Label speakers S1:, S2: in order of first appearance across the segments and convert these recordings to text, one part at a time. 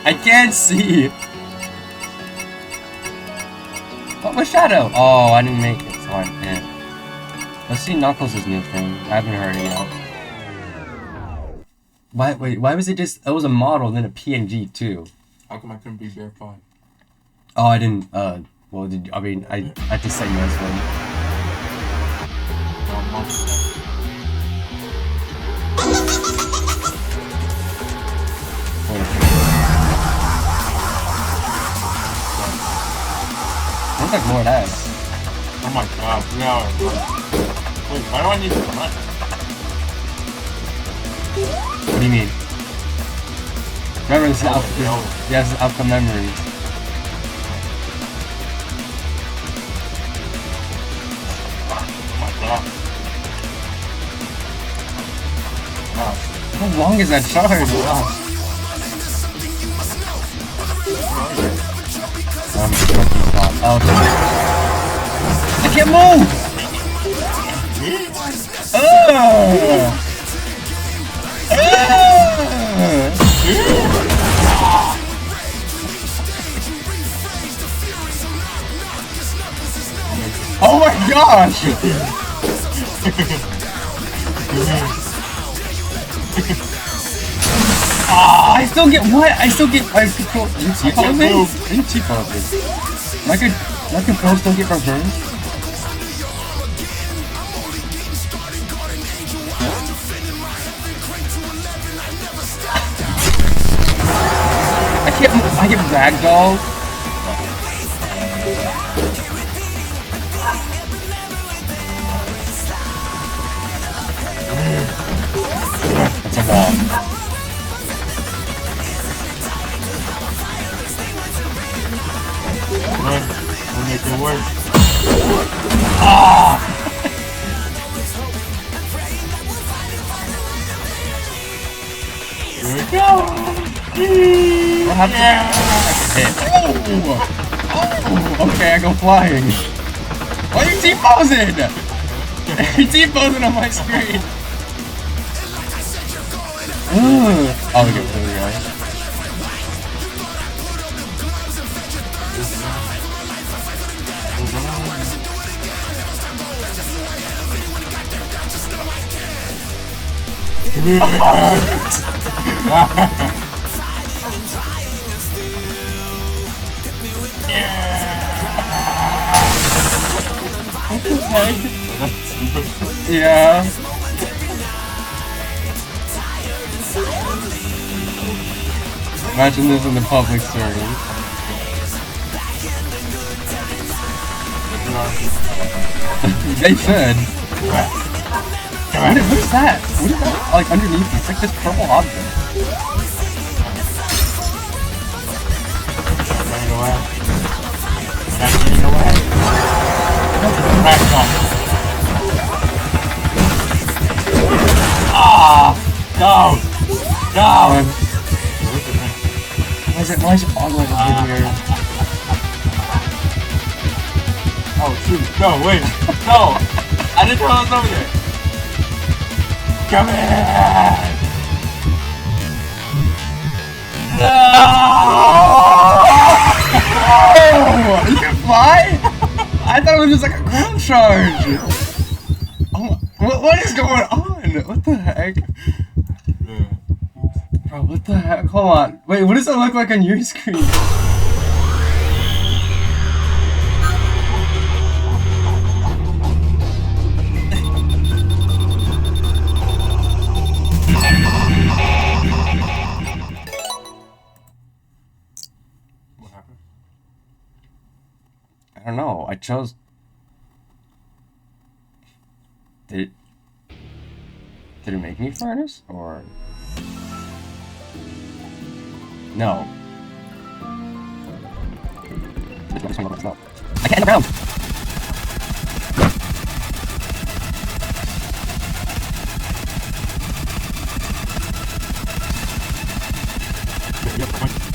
S1: I can't see. What was Shadow? Oh, I didn't make it, so I'm in. Let's see Knuckles' new thing. I haven't heard it yet. Why was it just... It was a model, then a PNG, too.
S2: How come I couldn't be verified?
S1: Oh, I didn't, well, I mean, I just set you as one. Looks like more of that.
S2: Oh my god, 3 hours. Wait, why do I need to run?
S1: What do you mean? Remember, this is alpha memory. How long is that charge? Wow. Oh, I can't move! Oh my gosh! I still get what? I control. Are you T-posing? Are you T-posing? My controls still get reversed? I get ragdoll. That's a wall.
S2: We'll make it work.
S1: Ah!
S2: Here we go!
S1: What happened? Oh, okay, I go flying. Why are you T-posing? You're T-posing on my screen. Oh, there we go. Yeah. Imagine this in the public service. They should. What is that? What is that? Like underneath? It's like this purple object.
S2: Running away. That's getting away. Back off. Ah! Go! Go!
S1: Why is it all the way over here?
S2: Oh shoot! No, wait! No! I didn't know I was over there! Come in! No!
S1: Oh! You can fly? I thought it was just like a ground charge! Oh, what is going on? What the heck?
S2: Yeah.
S1: Bro, what the heck? Hold on. Wait, what does it look like on your screen?
S2: What happened?
S1: I don't know. I chose... Did it make me furnace? Or... No. I can't end the round!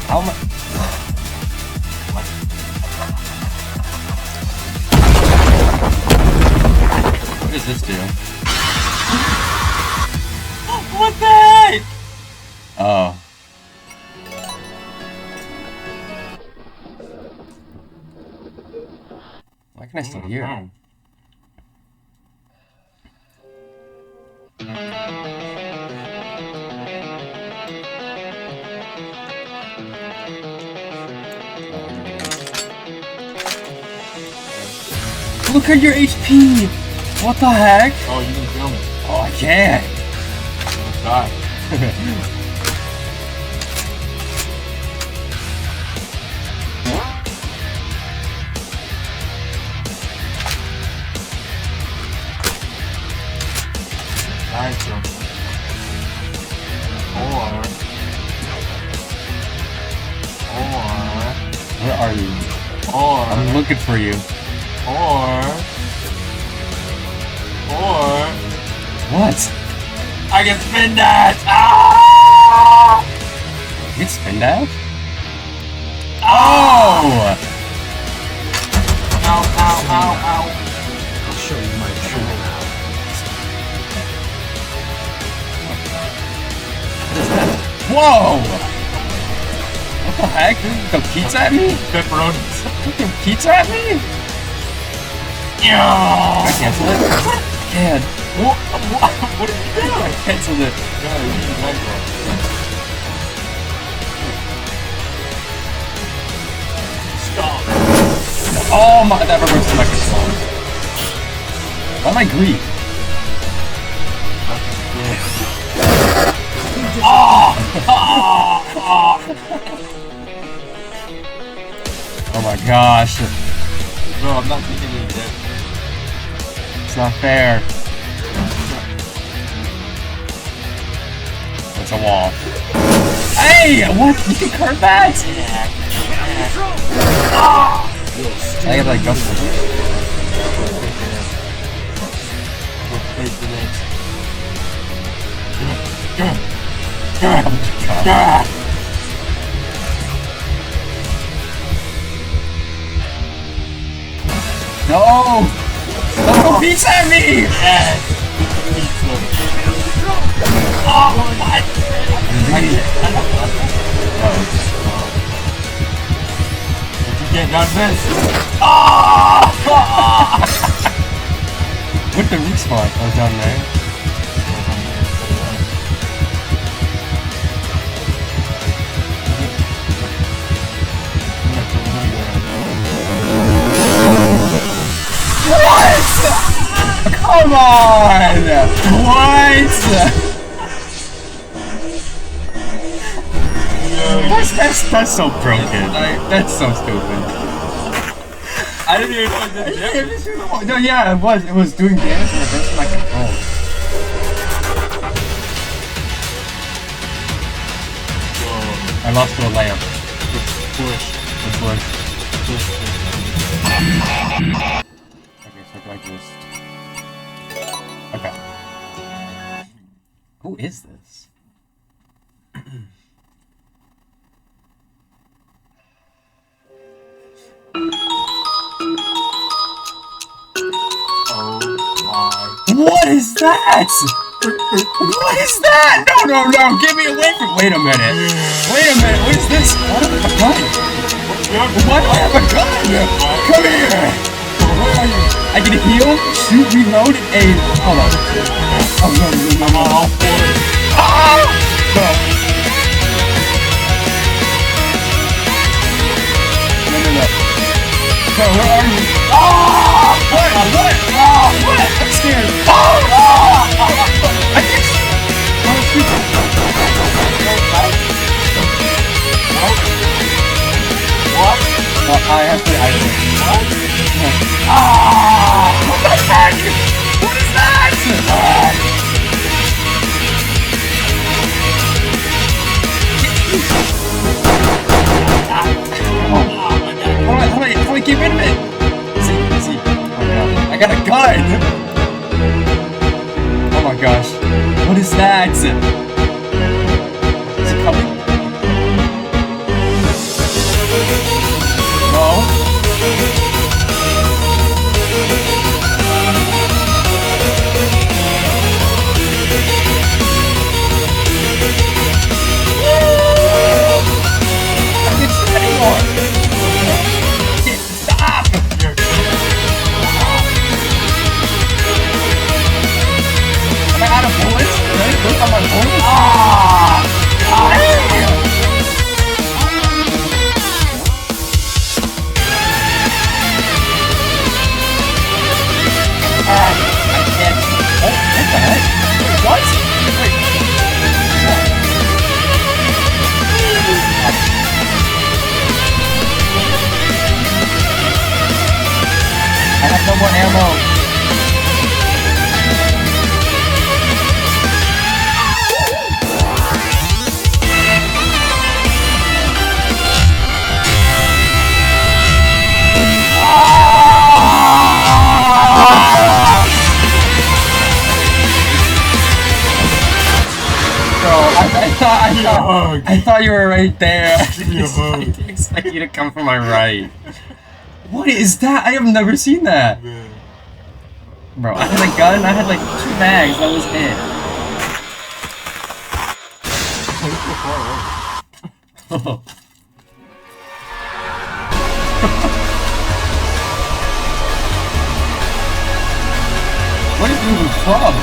S1: How am I... What does this do?
S2: What the heck?
S1: Oh. can I still hear?
S2: Oh.
S1: Look at your HP! What the heck?
S2: Oh, you can kill me.
S1: Oh, I can't!
S2: Die. Nice.
S1: Where are you? I'm looking for you.
S2: Or
S1: What?
S2: I can spin that! Ah!
S1: You can spin that? Oh!
S2: Ow, ow, ow, ow.
S3: I'll show you my true power.
S1: Whoa! What the heck? Throw pizza at me?
S2: Pepperonis.
S1: Throw pizza at me? Can I cancel it? Can't.
S2: What did you do?
S1: I canceled it.
S2: Yeah, you should like that. Stop.
S1: Oh my, that reversed my control. Why am I Greek? Oh my gosh.
S2: No, I'm not thinking you dead.
S1: It's not fair. It's a wall. Hey! What? You can curve that? I gotta like go for No! Throw pizza at me!
S2: Oh, what? You can't dodge this.
S1: Where'd the respawn? Oh, down there. What? Come on! What? That's so broken. That's so stupid.
S2: I didn't even know it did damage.
S1: No, yeah, it was. It was doing damage and reversing my control. I lost to a lamp.
S2: Push.
S1: Okay, so like this. Okay. Who is this? What is that? What is that? No, get me away from. Wait a minute. What is this? Why do I have a gun? Why do I have a gun? Come here. Where are you? I can heal, shoot, reload, and aim. Hold on. Oh no.
S2: I'm on all fours.
S1: Ah! No. Bro, where are you? Ah! What? What? I'm scared. I can't shoot.
S2: What?
S1: I have to.
S2: What
S1: the heck? What is that? How do I get rid of it? See. Oh no. I got a gun! Oh my gosh. What is that? Is it coming? No? I thought you were right there.
S2: Give me a hug.
S1: I didn't expect you to come from my right. What is that? I have never seen that.
S2: Man.
S1: Bro, I had a gun, I had like 2 bags, that was it. Oh. What is even club?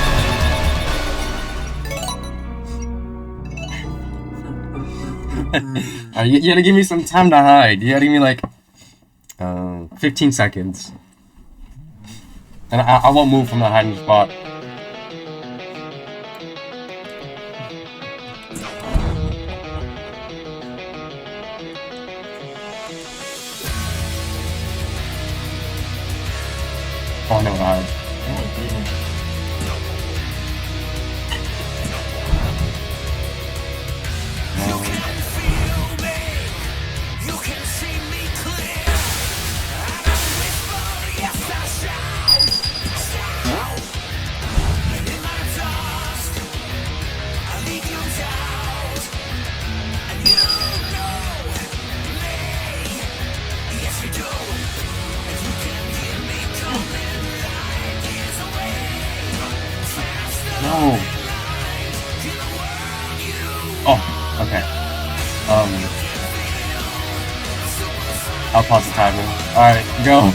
S1: You gotta give me some time to hide. You gotta give me like 15 seconds. And I won't move from the hiding spot. Oh no, hide. No. Oh, okay. I'll pause the timer. Alright, go.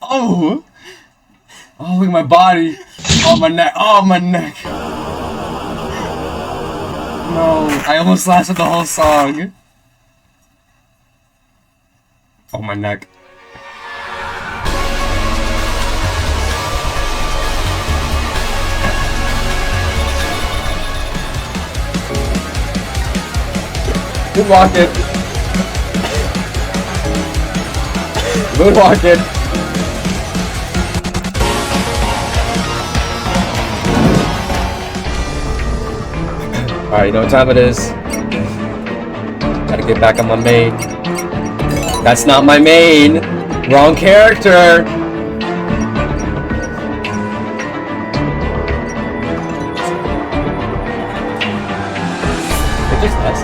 S1: Oh! Oh, look at my body. Oh, my neck. Oh, my neck. No, I almost lasted the whole song. Oh, my neck. Moonwalking. Moonwalking. Alright, you know what time it is. Gotta get back on my main. That's not my main! Wrong character! It just us.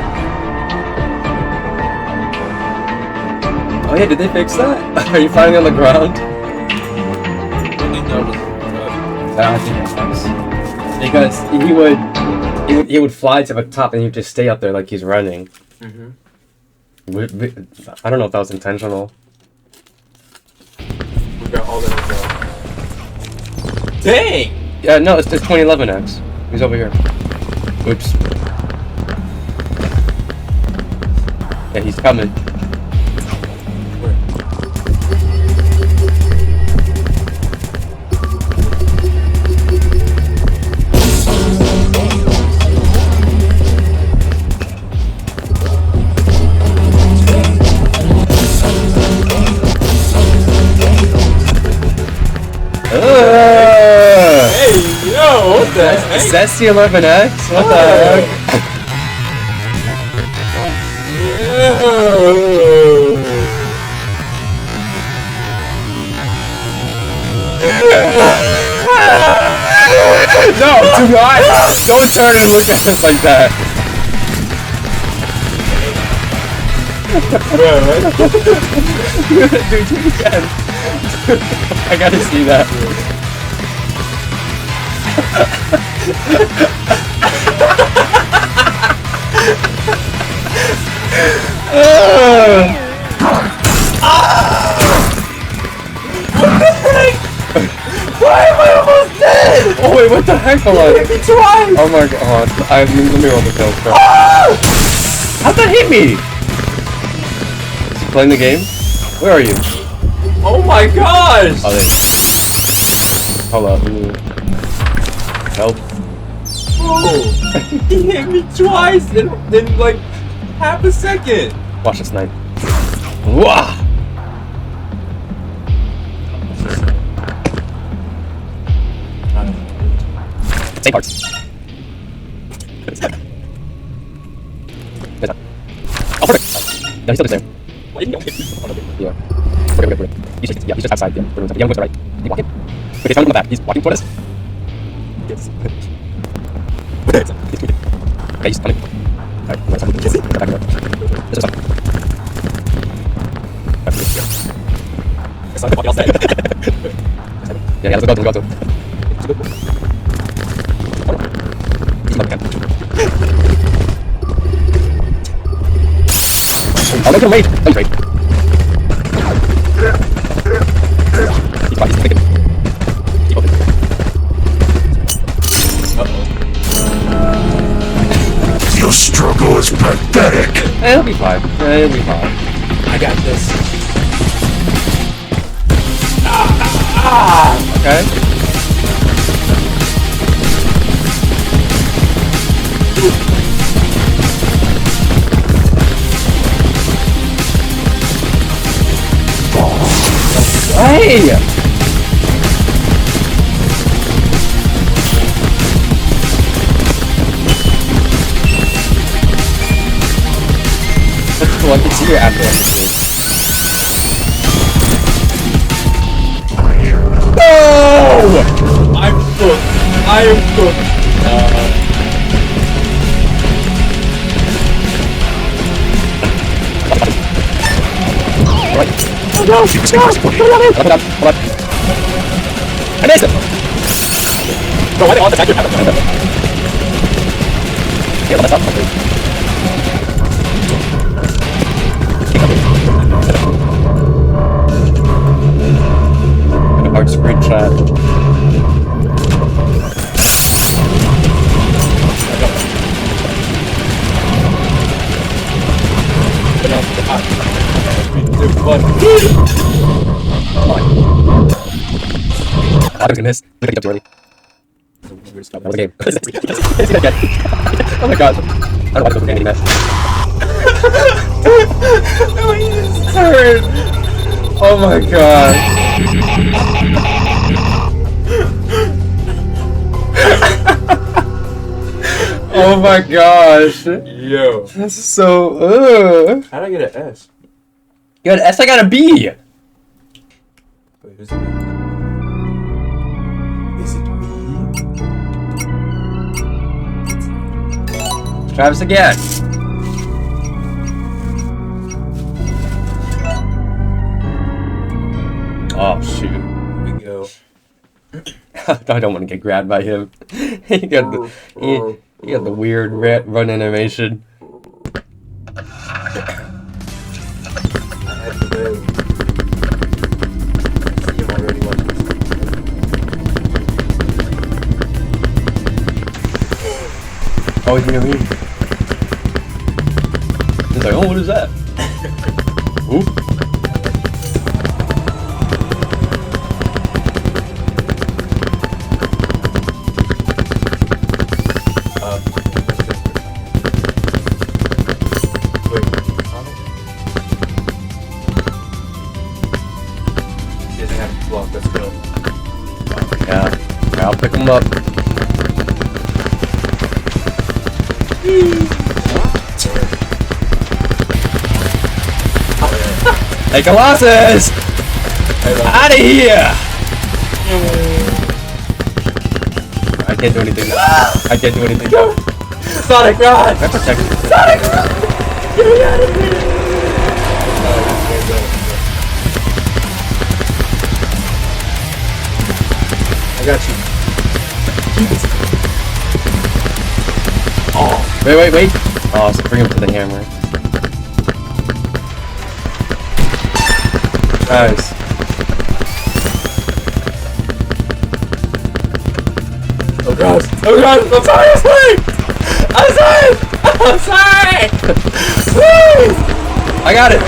S1: Oh yeah, did they fix that? Are you finally on the ground? I think that's nice. Because he would fly to the top and he'd just stay up there like he's running.
S2: Mm-hmm.
S1: I don't know if that was intentional.
S2: We got all that info. Dang!
S1: Yeah, no, it's 2011X. He's over here. Oops. Yeah, he's coming.
S2: Hey, yo, what the heck?
S1: That's the 11X? What the heck? No, do not! Don't turn and look at us like that. Dude, do it again. I gotta see that.
S2: Why am I almost dead?
S1: Oh wait, what the heck? Hold on.
S2: Hit me twice.
S1: Oh my god. Let me roll the kills first. How'd that hit me? Is he playing the game? Where are you?
S2: Oh my gosh.
S1: Oh, there. Hold up. Help.
S2: Oh, he hit me twice in like half a second.
S1: Watch this knife. Wah! Same parts. Oh, perfect. No, he's still there. Yeah. Okay. He's just outside. Yeah, he's to the right. He's walking. Wait, he's on the back. He's walking toward us. Yes. Okay, he's coming. Alright, let's have a look. Back here. This is something. It's not what y'all said. Yeah, let's go. I'll make him wait. Oh, he's right. He's fine. He's thinking. Keep open.
S3: Your struggle is pathetic.
S1: It'll be fine. It'll be fine.
S2: I got this.
S1: Okay. Hey! That's cool. I can see your after episode. No!
S2: I'm cooked. I am cooked.
S1: Right.
S3: Oh no! She was
S1: Hold on. I missed him! Bro, why they all attack your hammer? Yeah, that's up. Hard screenshot. I was gonna miss. Look at you up too early. That was a game. Oh my god. I don't want to go for any match. Oh my god. Oh my gosh.
S2: Yo.
S1: This is so.
S2: How'd I get an S?
S1: You got an S, I got a B.
S2: Wait, who's it? Is it me?
S1: Travis again. Oh shoot.
S2: Here we go.
S1: I don't want to get grabbed by him. he got the weird rat run animation.
S2: I had to live. See him already watching this.
S1: Oh, you know me. He's like, oh, what is that? Ooh.
S2: Let's go.
S1: Yeah, I'll pick him up. Hey, Colossus! Out of here! I can't do anything. I can't do anything.
S2: Sonic Rod!
S1: I protect you.
S2: Sonic Rod! Get me out of here! I got you.
S1: Oh, wait. Oh, so bring him to the hammer. Nice.
S2: Oh god! Oh god! I'm sorry! I'm sorry! I'm sorry! Woo!
S1: I got it.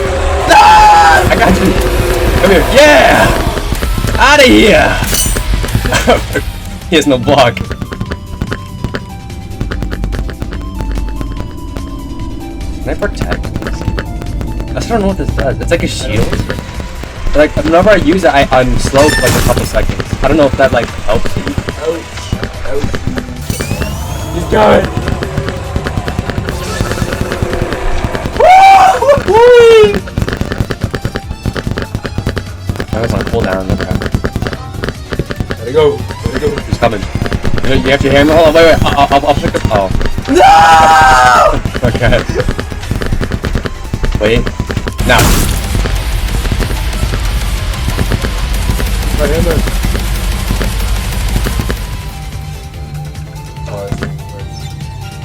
S1: Ah! I got you. Come here. Yeah! Out of here! He has no block. Can I protect this? I still don't know what this does. It's like a shield. Like, whenever I use it, I'm slow for like a couple seconds. I don't know if that like helps you.
S2: Ouch. Ouch. He's going!
S1: I was on cooldown. Okay.
S2: Gotta go. Gotta go.
S1: He's coming. You have your hammer? Hold on, wait. I'll pick up. Oh. No! Okay. Wait. Now.
S2: My hammer.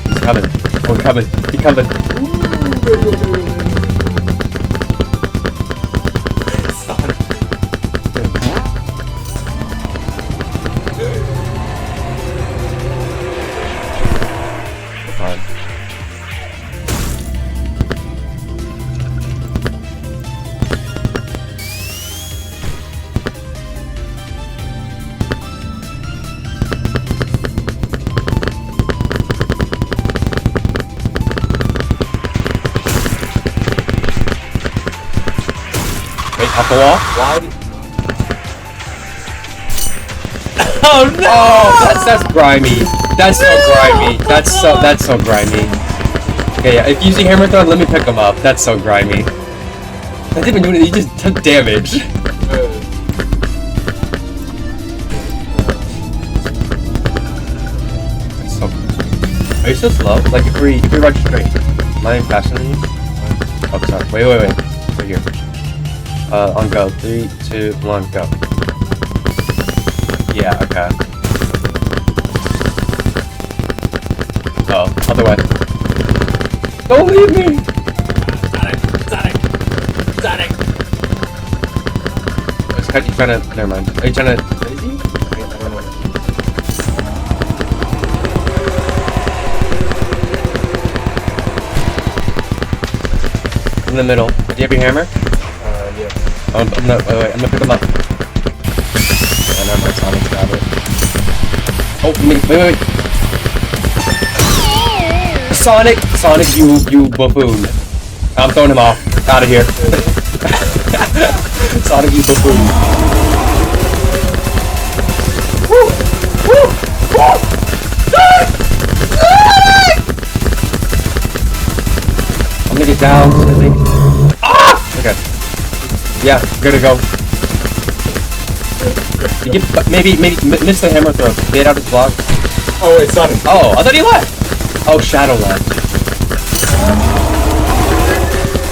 S1: He's coming. Oh, coming. He's coming. Off the wall?
S2: Why did...
S1: Oh no! Oh, that's grimy. That's so grimy. That's so grimy. Okay, yeah, if you see hammer throw, let me pick him up. That's so grimy. I didn't even do it. He just took damage. So, are you so slow? Like if we run straight, am I faster than you? Oh, sorry. Wait. Right here. On go. 3, 2, 1, go. Yeah, okay. Oh, other way. Don't leave me!
S2: Sonic!
S1: You trying to... Never mind. Are you trying to... In the middle. Do you have your hammer?
S2: Yeah.
S1: I'm gonna pick him up. Yeah, never mind, Sonic's got it. Oh, wait. Sonic, you buffoon. I'm throwing him off. Out of here. Sonic, you buffoon. Woo! I'm gonna get down, I think. Ah! Okay. Yeah, good to go. You get, maybe miss the hammer throw. Get out his block.
S2: Oh wait, Sonic.
S1: Oh, I thought he left. Oh, Shadow left.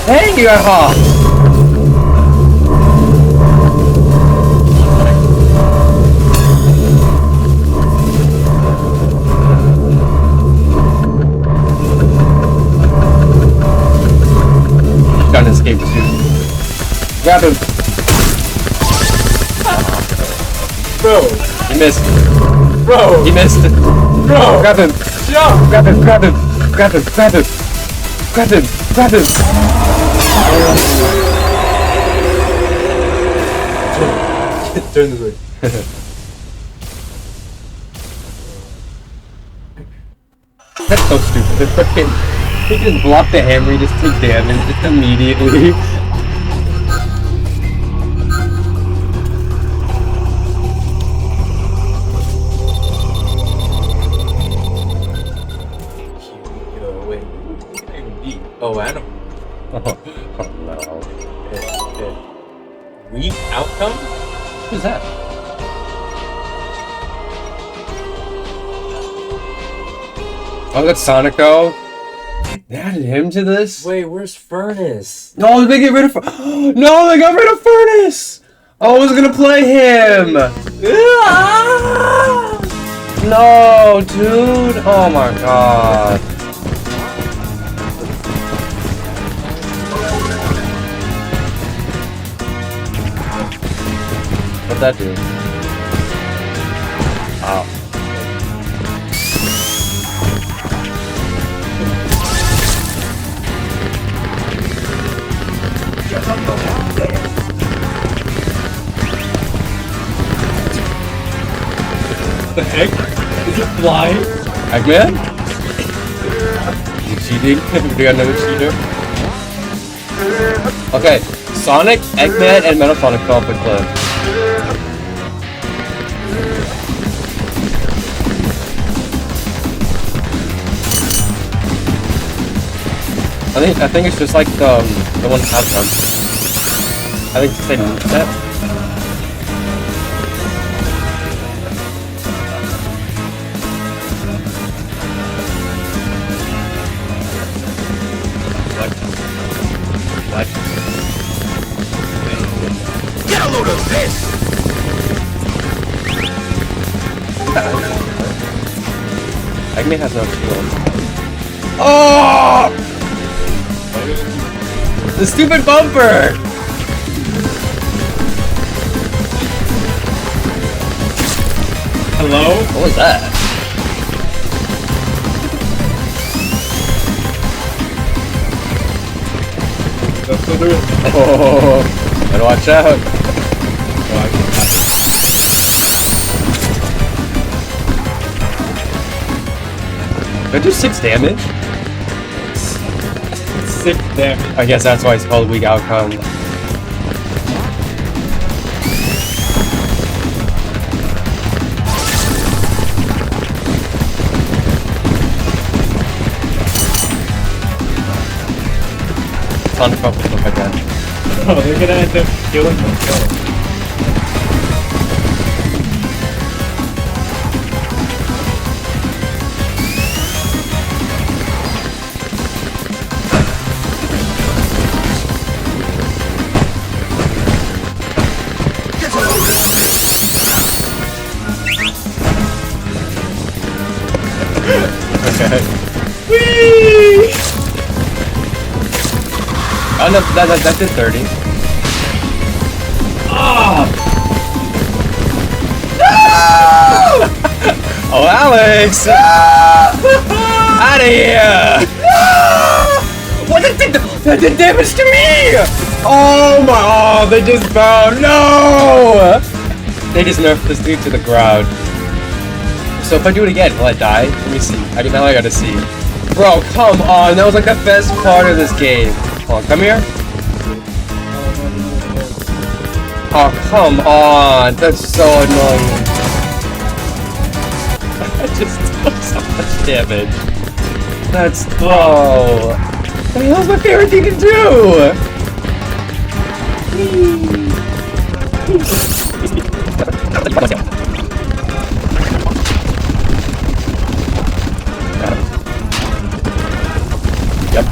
S1: Dang you, ha! He's trying to escape too. Grab him.
S2: Bro.
S1: He missed.
S2: Bro.
S1: He missed.
S2: Bro.
S1: Grab him.
S2: Jump.
S1: Grab him.
S2: Turn this way.
S1: That's so stupid. Freaking, he just blocked the hammer, he just took damage just immediately.
S2: Oh, Adam.
S1: Oh no.
S2: Weak outcome?
S1: Who's that? Oh, that's Sonico. They added him to this?
S2: Wait, where's Furnace?
S1: No, they get rid of No, they got rid of Furnace! Oh, I was gonna play him! No, dude! Oh my god.
S2: What'd that do? Ow.
S4: The heck? Is it flying?
S2: Eggman? You cheating? We got another cheater? Okay, Sonic, Eggman, and Metatonic fell off the cliff. I think it's just like the one that has them. I think it's the same set. What?
S3: Get a load of this!
S2: Eggman has no shield. Oh! The stupid bumper!
S4: Hello?
S2: What was that?
S4: Let's go through it.
S2: Oh, better watch out. Did I do 6 damage?
S4: 6 damage.
S2: I guess that's why it's called weak outcome. Ton of trouble stuff like that.
S4: Oh, they're gonna end up killing themselves.
S2: Okay. Whee! Oh no, that did 30.
S4: Ah!
S2: No! Oh, Alex! No! Out of here! No! What did that did damage to me! Oh my! Oh, they just bowed. No! They just nerfed this dude to the ground. So if I do it again, will I die? Let me see. I mean, now I gotta see. Bro, come on! That was like the best part of this game. Hold on, come here. Oh, come on! That's so annoying. I just took so much damage. That's... Oh! What the hell's my favorite thing to do? Yep.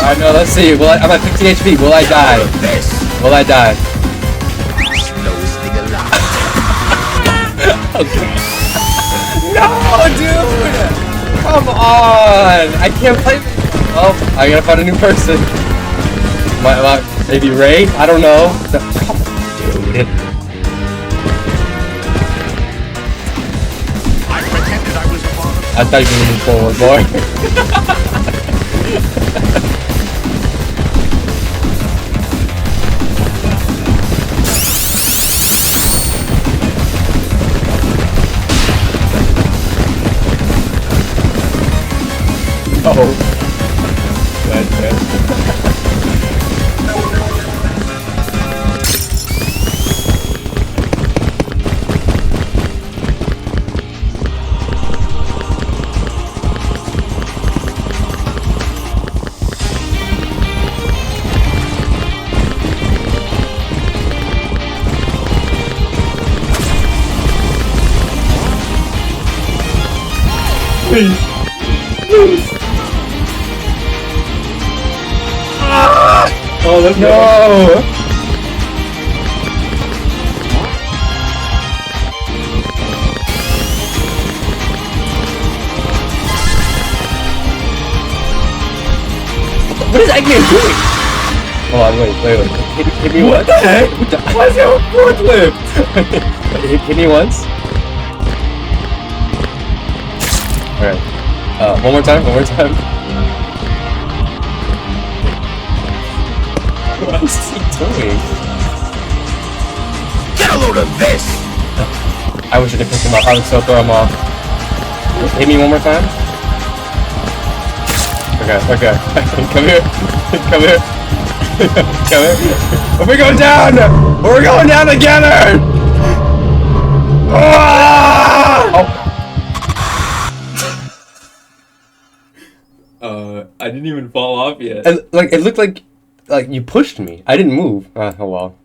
S2: Alright, no, let's see. I'm at 15 HP. Will I die? Will I die? Okay. No, dude! Come on! I can't play. Oh, I gotta find a new person. Maybe Ray? I don't know. Come on, dude. I thought you were moving forward, boy. Oh. That's Please. Please. Ah! Oh, let's go. What is Eggman doing? Hold on, wait. Hit me
S4: What
S2: once.
S4: the heck?
S2: What the?
S4: Why is he on a forklift?
S2: Hit me once. Alright. One more time. What is he doing?
S3: Get a load of this!
S2: I wish I could pick him up. I would still throw him off. Hit me one more time. Okay. Come here. We're going down! We're going down together! Ah!
S4: I didn't even fall off yet.
S2: And, like, it looked like you pushed me. I didn't move. Oh well.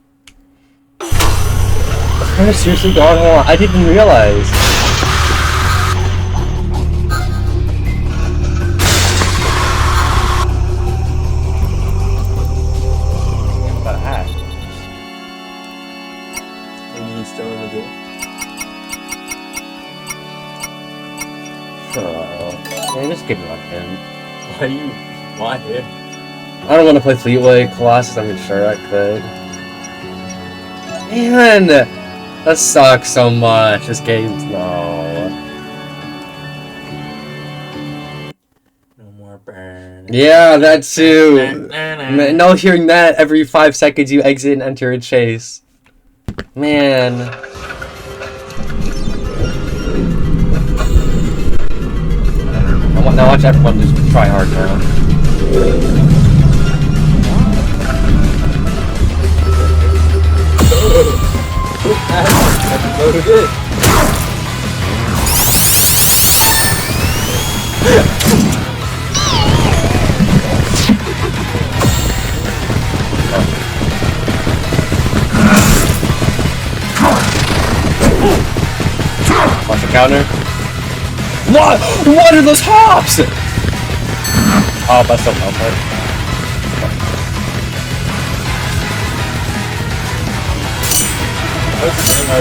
S2: Seriously, God, hold on. I didn't realize. What a hat.
S4: And he's still in the game.
S2: Man, just give me one him.
S4: Why him?
S2: I don't want to play Fleetway Colossus. I'm sure I could. Man, that sucks so much. This game's no.
S4: No more burn.
S2: Yeah, that too. No hearing that every 5 seconds you exit and enter a chase. Man. Now watch everyone just try hard now.
S4: Loaded it.
S2: Watch the counter. What? What are those hops? Oh, that's so helpful. I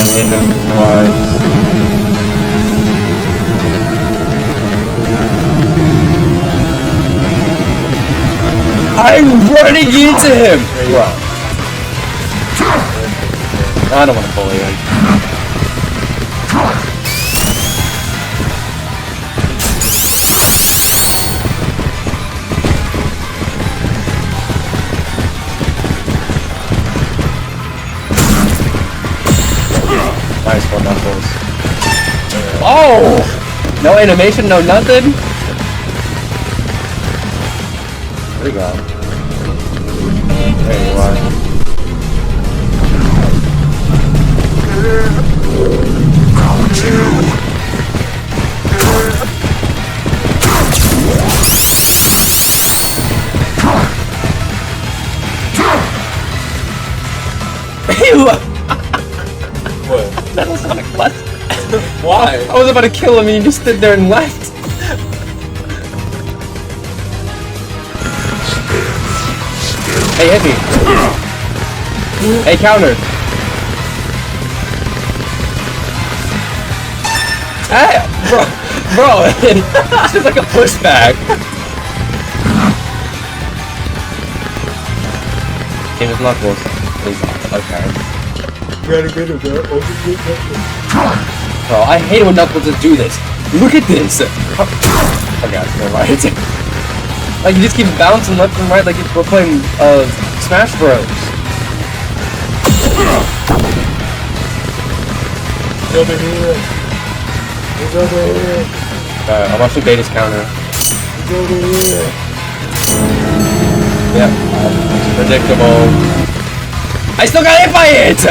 S2: need them twice. I'm running into him! Wow. I don't want to bully him. Nice one, Knuckles. Oh! No animation, no nothing? Where'd he go? There you are. Ew!
S4: What?
S2: That was like, what?
S4: Why?
S2: I was about to kill him and he just stood there and left. Hey, hit me. Hey, counter. Hey, bro, it's just like a pushback. Game is Knuckles. Okay.
S4: Gotta get him, bro.
S2: Bro, I hate it when Knuckles just do this. Look at this! Okay, never mind. Like, you just keep bouncing left and right like we're playing, Smash Bros.
S4: He's over here. He's over here.
S2: I'm watching Beta's counter.
S4: He's over here.
S2: Yep. Predictable. I still got hit by it!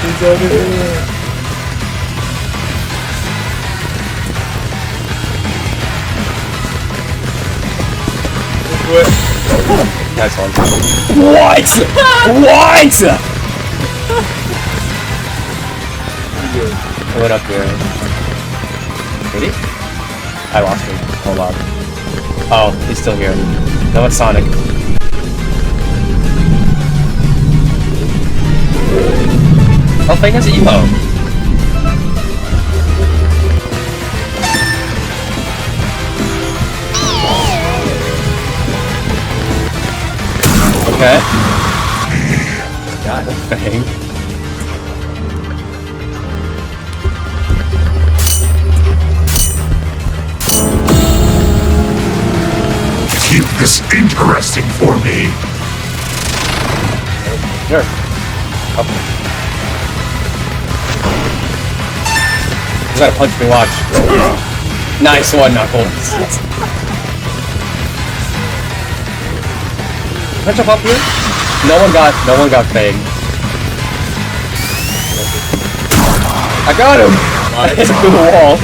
S4: He's over here.
S2: Nice one. What? What? I went up here. Did he? I lost him. Hold on. Oh, he's still here. No, it's Sonic. Oh, Fang has an emo. Okay. God dang.
S3: Keep this interesting for me.
S2: Sure. Up. You gotta punch me, watch. Nice one, Knuckles. Can I jump up here? No one got Fang. I got him! I hit him through the wall.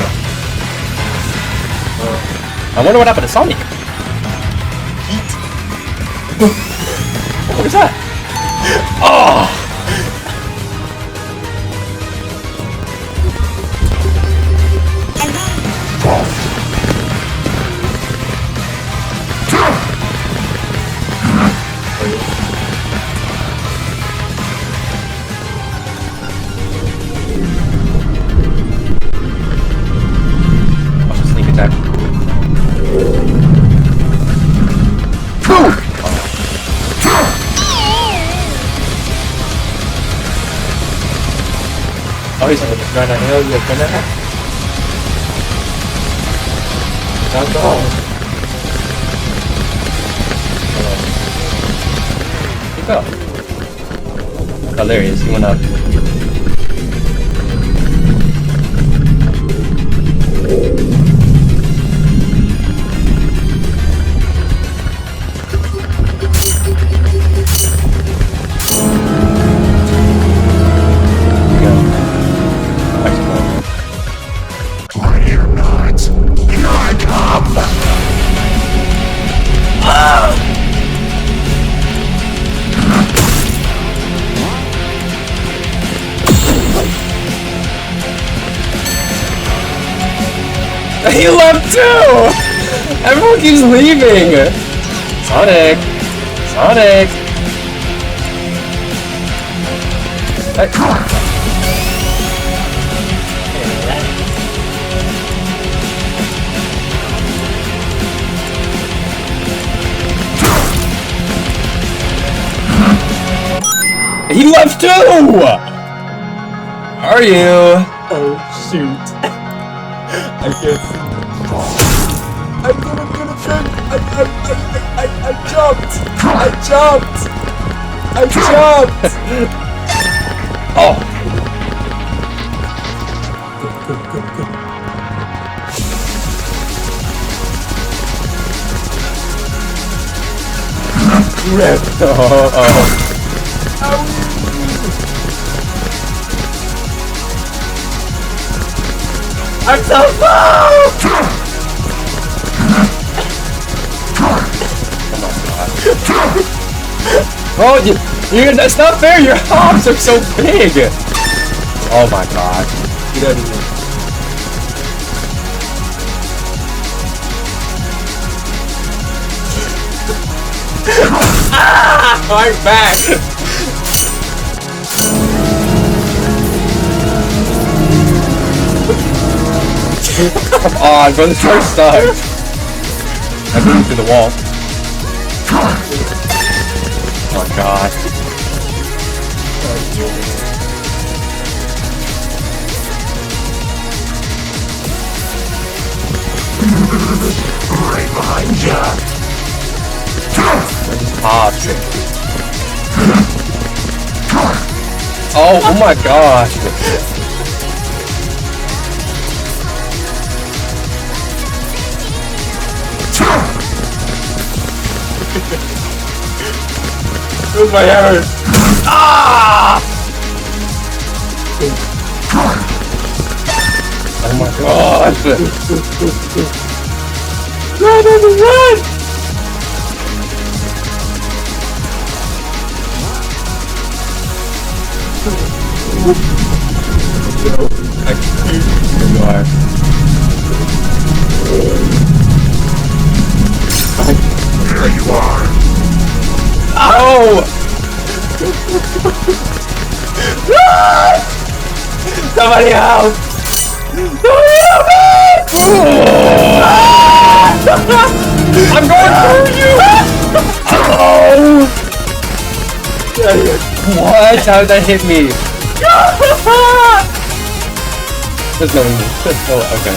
S2: I wonder what happened to Sonic. What was that? Oh! Watch the sneak attack.
S4: Oh, he's gonna heal you, gonna. Not all.
S2: Keep up. Oh, there he is. He went up.
S3: Fear not. Here I come.
S2: He left too! Everyone keeps leaving! Sonic! Sonic! He left too! Are you?
S4: Oh shoot! I guess. I'm gonna turn. I jumped. I jumped.
S2: Oh!
S4: Rip.
S2: Oh.
S4: I'm so slow!
S2: Oh, that's not fair! Your arms are so big! Oh my god.
S4: Get out of here.
S2: I'm back! Come on, bro, this place sucks. I moved through the wall. Oh my god.
S3: Right behind ya.
S2: I just popped. Oh my gosh.
S4: Where's my hammer?
S2: Ah! Oh my gosh!
S4: Run!
S3: There you are.
S2: Oh! Somebody help! Somebody help me! I'm going for you! Oh! What? How did that hit me? There's no reason. Oh, okay.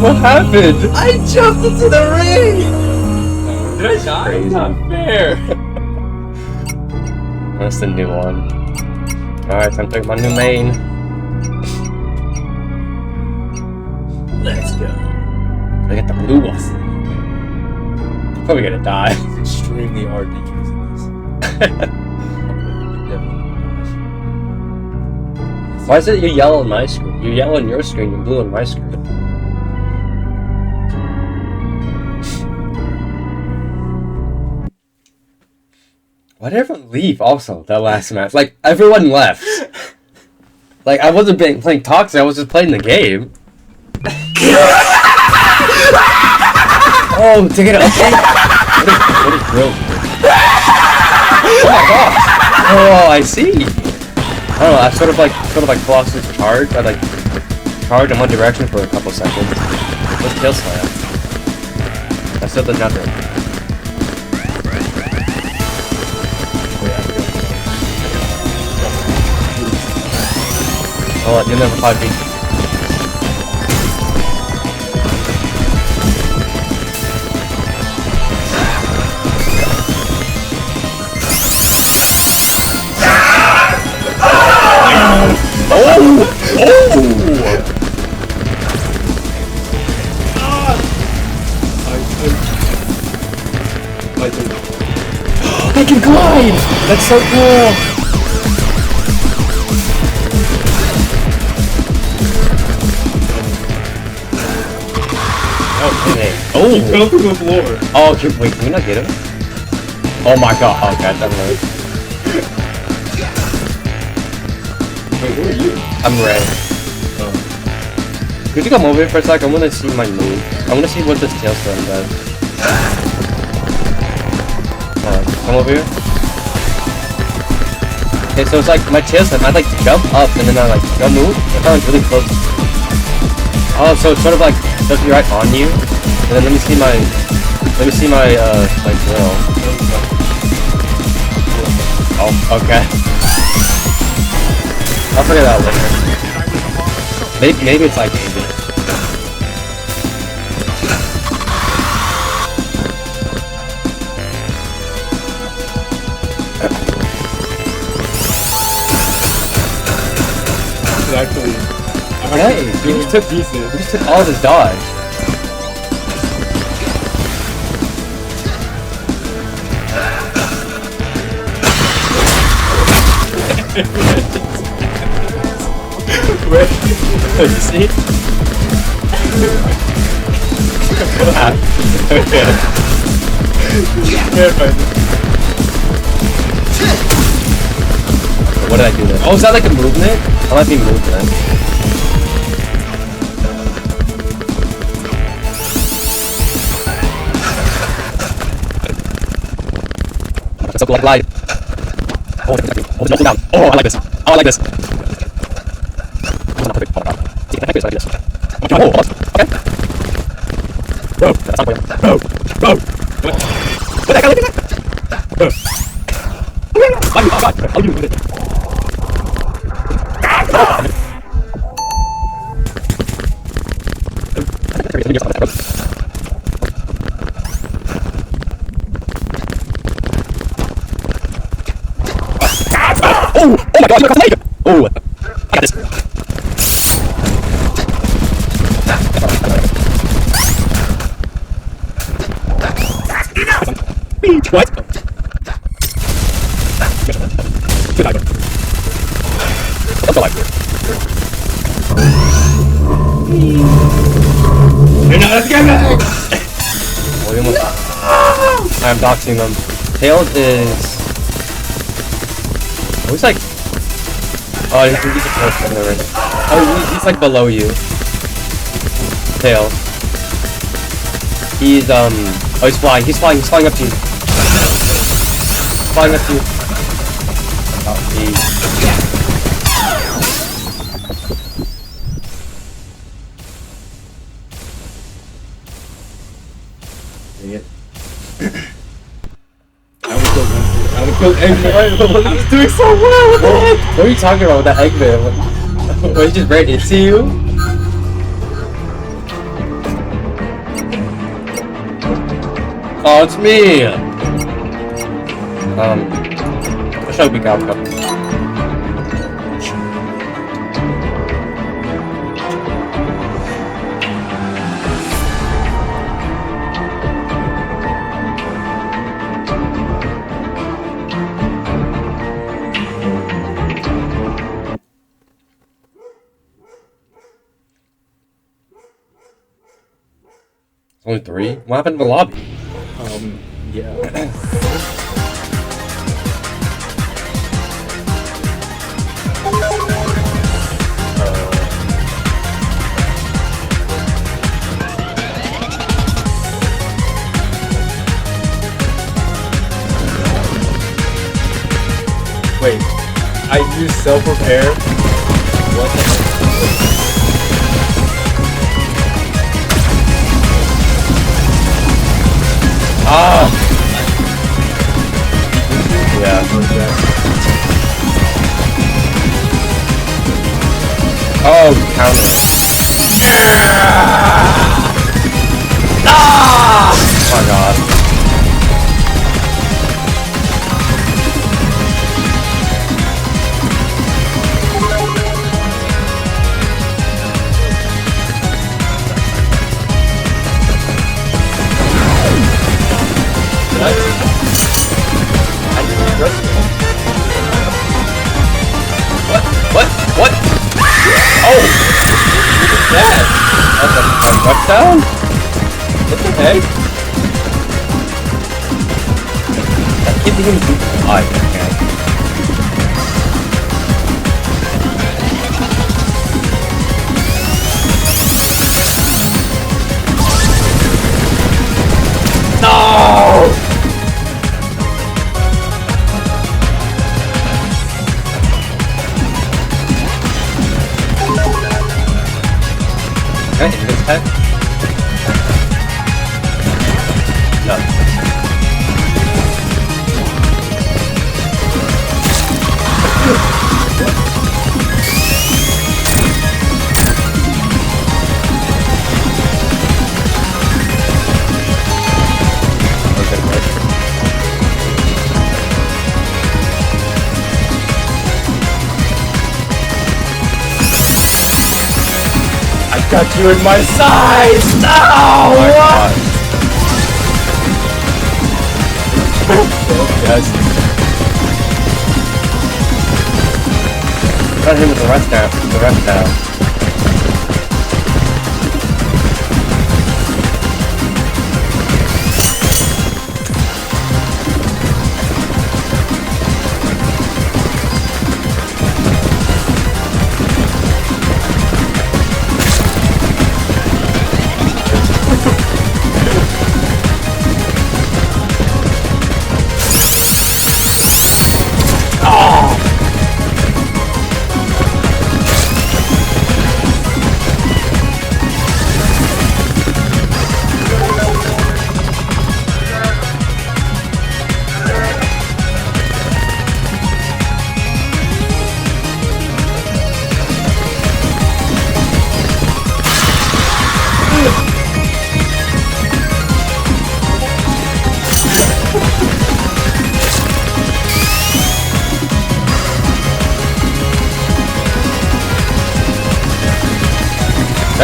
S2: What happened?
S4: I jumped into the ring!
S1: Did I die? It's not fair.
S2: That's the new one. Alright, time to pick my new main.
S4: Let's go.
S2: I get the blue one. Probably gonna die.
S4: It's extremely hard to use in this.
S2: Why is it you yellow on my screen? You yellow on your screen, you blue on my screen. Why did everyone leave also, that last match? Like, everyone left. Like, I wasn't playing Toxic, I was just playing the game. Oh, to get an update? What is grilled? Oh my gosh! Oh, I see! I don't know, I sort of like Colossus charge. I like charge in one direction for a couple seconds. Let's kill slam. I still did nothing. Oh, you never 5 feet. I can glide! That's so cool! Okay. Oh!
S4: You fell through the floor.
S2: Oh, okay, wait, can we not get him? Oh my god, oh god, I'm right.
S4: Wait, where are you?
S2: I'm red.
S4: Oh.
S2: Could you come over here for a sec? I wanna see my move. I wanna see what this tailspin does. Come over here. Okay, so it's like my tailspin, I like jump up and then I like jump move. If I was really close. Oh, so it's sort of like does be right on you. And then let me see my drill. Oh, okay. I'll figure that out later. Maybe it's like maybe.
S4: Actually,
S2: Hey, you just took all of his dodge.
S4: Where?
S2: You see? What did I do there? Oh, is that like a movement? I might be movement. Let's go glide. Oh, no, down. Oh, I like this. Oh, I like this. Not perfect. Oh, like this. Oh, okay. Bro, that's not good. Bro. What the heck are you doing? Bro. Oh god, how do you do it? Oh my god, you're a leg! Oh, I got this. What? Good idea. Let's go like this. You're not a scumbag! I'm doxing them. Tails is... Looks like... Oh, he's a person already. Oh, he's like below you. Tails. He's, oh, he's flying up to you. Flying up to you. Oh, I would kill Eggman. He's doing so well. What the heck? What are you talking about with that Eggman? What, he just ran into you? Oh, it's me. I should be Capcom. Only 3? What happened to the lobby?
S4: Yeah. Wait, I used self-repair? What the heck?
S2: Ah! Yeah. Oh, counter. Ah! Oh my god. What? Oh! What is that? That's a what sound? What the heck? That kid didn't do okay. No! Can I hit this head? No. Got you in my sights! No! Oh my god. Yes. Got him with the rest now.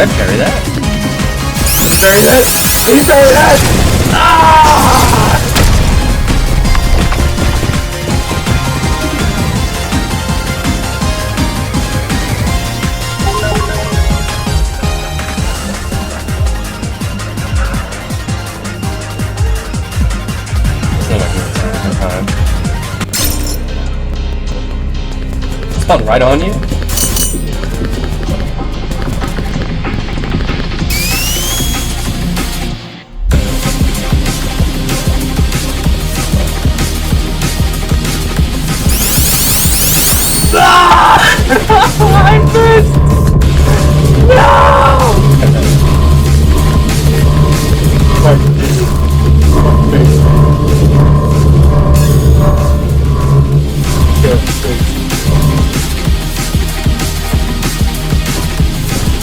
S2: Did I parry that? Did I parry that? Did he parry that? Ah! spawned right on you? I missed! No!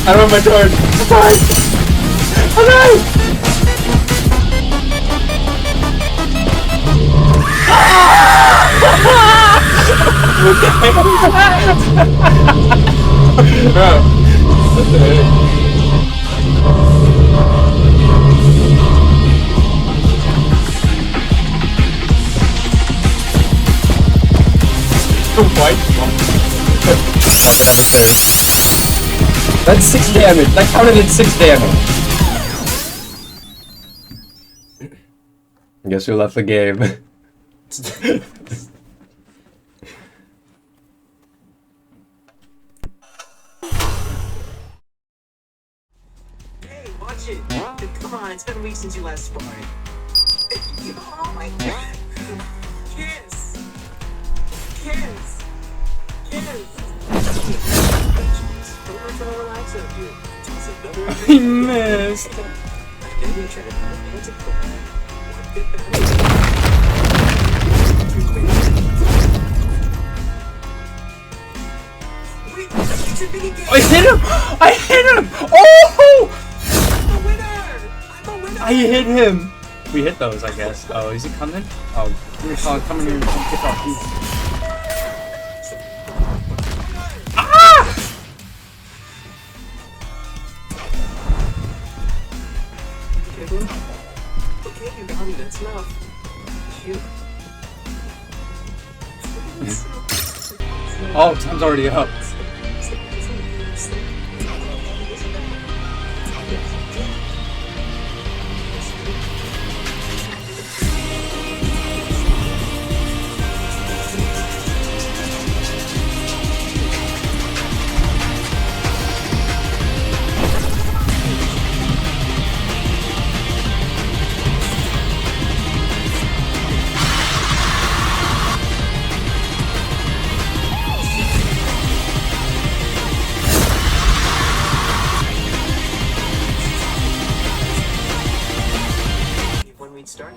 S2: I don't have my turn. I'm sorry. I'm sorry.
S4: That's it. White.
S2: That's 6 damage. That counted as 6 damage. Guess who left the game?
S5: Hey, watch it! Come on, it's been weeks since you last sparred. Oh my god! Kiss! Kiss! Kiss! Don't relax up here. Toss another
S2: I missed.
S5: I know you try to find me to put one good bad. Wait, it's a big game!
S2: I hit him! I hit him! Oh!
S5: I'm a winner! I'm a winner!
S2: I hit him! We hit those, I guess. Oh, is he coming? Oh, come here. Get off. Ah!
S5: Okay, you got me, that's enough. Shoot.
S2: Oh, time's already up.
S5: When we'd start?